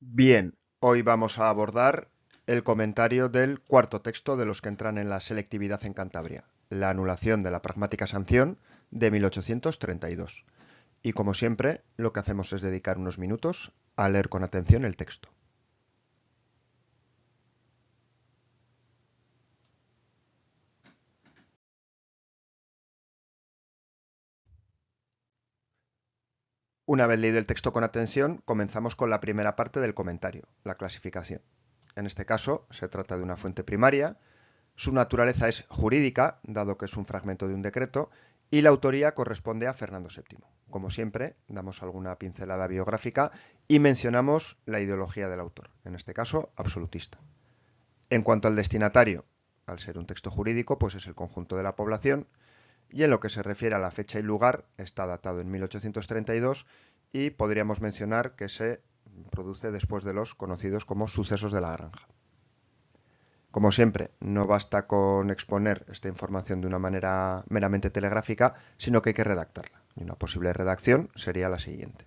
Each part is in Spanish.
Bien, hoy vamos a abordar el comentario del cuarto texto de los que entran en la selectividad en Cantabria, la anulación de la pragmática sanción de 1832. Y como siempre, lo que hacemos es dedicar unos minutos a leer con atención el texto. Una vez leído el texto con atención, comenzamos con la primera parte del comentario, la clasificación. En este caso, se trata de una fuente primaria. Su naturaleza es jurídica, dado que es un fragmento de un decreto, y la autoría corresponde a Fernando VII. Como siempre, damos alguna pincelada biográfica y mencionamos la ideología del autor, en este caso, absolutista. En cuanto al destinatario, al ser un texto jurídico, pues es el conjunto de la población, y en lo que se refiere a la fecha y lugar, está datado en 1832 y podríamos mencionar que se produce después de los conocidos como sucesos de la granja. Como siempre, no basta con exponer esta información de una manera meramente telegráfica, sino que hay que redactarla. Y una posible redacción sería la siguiente.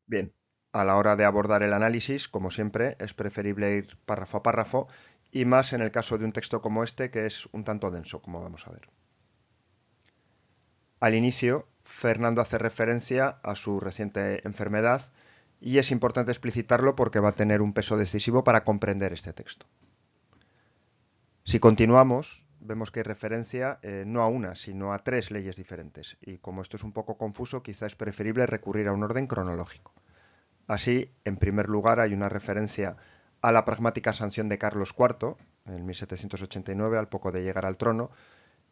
Bien, a la hora de abordar el análisis, como siempre, es preferible ir párrafo a párrafo y más en el caso de un texto como este que es un tanto denso, como vamos a ver. Al inicio, Fernando hace referencia a su reciente enfermedad y es importante explicitarlo porque va a tener un peso decisivo para comprender este texto. Si continuamos, vemos que hay referencia no a una, sino a tres leyes diferentes, y como esto es un poco confuso, quizá es preferible recurrir a un orden cronológico. Así, en primer lugar, hay una referencia a la pragmática sanción de Carlos IV, en 1789, al poco de llegar al trono,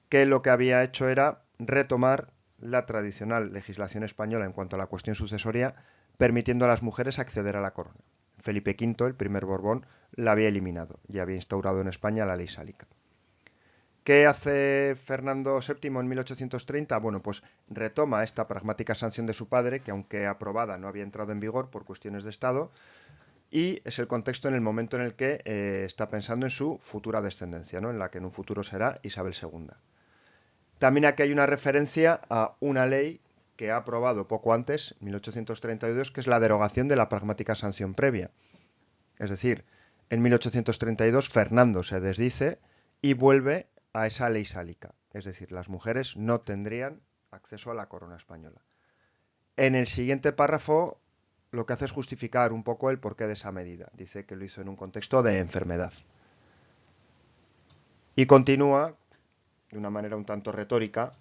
que lo que había hecho era retomar la tradicional legislación española en cuanto a la cuestión sucesoria, permitiendo a las mujeres acceder a la corona. Felipe V, el primer Borbón, la había eliminado y había instaurado en España la ley sálica. ¿Qué hace Fernando VII en 1830? Bueno, pues retoma esta pragmática sanción de su padre, que aunque aprobada no había entrado en vigor por cuestiones de Estado, y es el contexto en el momento en el que está pensando en su futura descendencia, ¿no? En la que en un futuro será Isabel II. También aquí hay una referencia a una ley que ha aprobado poco antes, 1832, que es la derogación de la pragmática sanción previa. Es decir, en 1832 Fernando se desdice y vuelve a esa ley sálica. Es decir, las mujeres no tendrían acceso a la corona española. En el siguiente párrafo lo que hace es justificar un poco el porqué de esa medida. Dice que lo hizo en un contexto de enfermedad. Y continúa, de una manera un tanto retórica,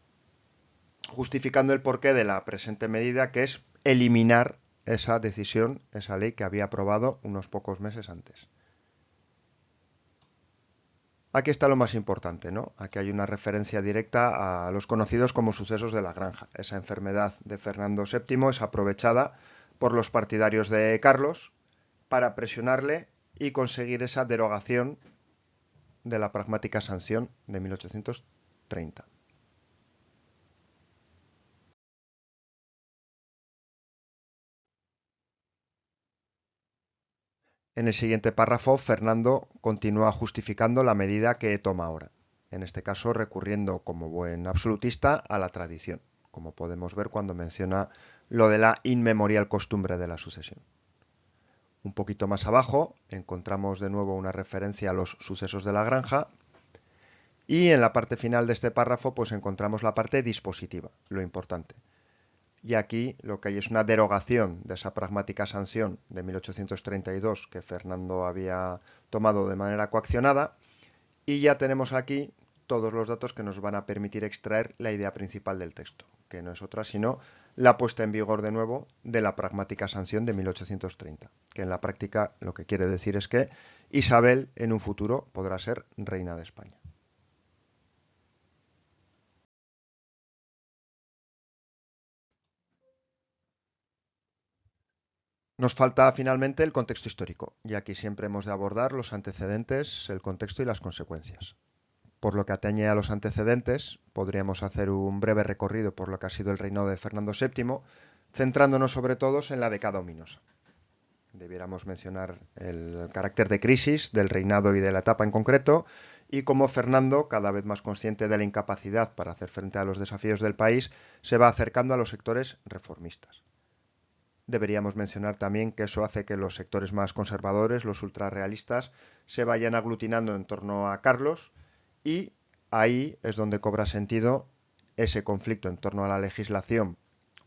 justificando el porqué de la presente medida, que es eliminar esa decisión, esa ley que había aprobado unos pocos meses antes. Aquí está lo más importante, ¿no? Aquí hay una referencia directa a los conocidos como sucesos de la granja. Esa enfermedad de Fernando VII es aprovechada por los partidarios de Carlos para presionarle y conseguir esa derogación de la pragmática sanción de 1830. En el siguiente párrafo, Fernando continúa justificando la medida que toma ahora, en este caso recurriendo como buen absolutista a la tradición, como podemos ver cuando menciona lo de la inmemorial costumbre de la sucesión. Un poquito más abajo encontramos de nuevo una referencia a los sucesos de la granja y en la parte final de este párrafo pues encontramos la parte dispositiva, lo importante. Y aquí lo que hay es una derogación de esa pragmática sanción de 1832 que Fernando había tomado de manera coaccionada y ya tenemos aquí todos los datos que nos van a permitir extraer la idea principal del texto, que no es otra sino la puesta en vigor de nuevo de la pragmática sanción de 1830, que en la práctica lo que quiere decir es que Isabel en un futuro podrá ser reina de España. Nos falta finalmente el contexto histórico, y aquí siempre hemos de abordar los antecedentes, el contexto y las consecuencias. Por lo que atañe a los antecedentes, podríamos hacer un breve recorrido por lo que ha sido el reinado de Fernando VII, centrándonos sobre todo en la década ominosa. Debiéramos mencionar el carácter de crisis del reinado y de la etapa en concreto, y cómo Fernando, cada vez más consciente de la incapacidad para hacer frente a los desafíos del país, se va acercando a los sectores reformistas. Deberíamos mencionar también que eso hace que los sectores más conservadores, los ultrarrealistas, se vayan aglutinando en torno a Carlos, y ahí es donde cobra sentido ese conflicto en torno a la legislación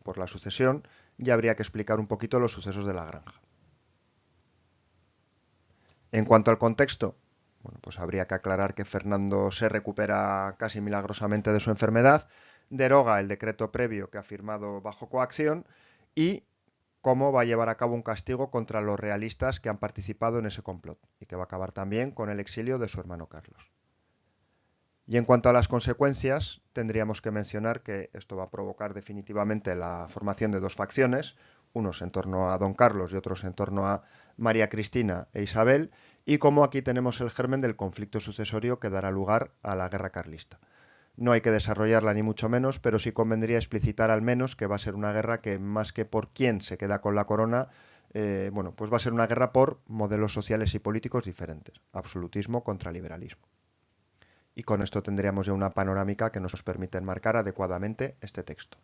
por la sucesión, y habría que explicar un poquito los sucesos de la granja. En cuanto al contexto, bueno, pues habría que aclarar que Fernando se recupera casi milagrosamente de su enfermedad, deroga el decreto previo que ha firmado bajo coacción y cómo va a llevar a cabo un castigo contra los realistas que han participado en ese complot, y que va a acabar también con el exilio de su hermano Carlos. Y en cuanto a las consecuencias, tendríamos que mencionar que esto va a provocar definitivamente la formación de dos facciones, unos en torno a don Carlos y otros en torno a María Cristina e Isabel, y cómo aquí tenemos el germen del conflicto sucesorio que dará lugar a la guerra carlista. No hay que desarrollarla ni mucho menos, pero sí convendría explicitar al menos que va a ser una guerra que, más que por quién se queda con la corona, bueno, pues va a ser una guerra por modelos sociales y políticos diferentes, absolutismo contra liberalismo. Y con esto tendríamos ya una panorámica que nos permite enmarcar adecuadamente este texto.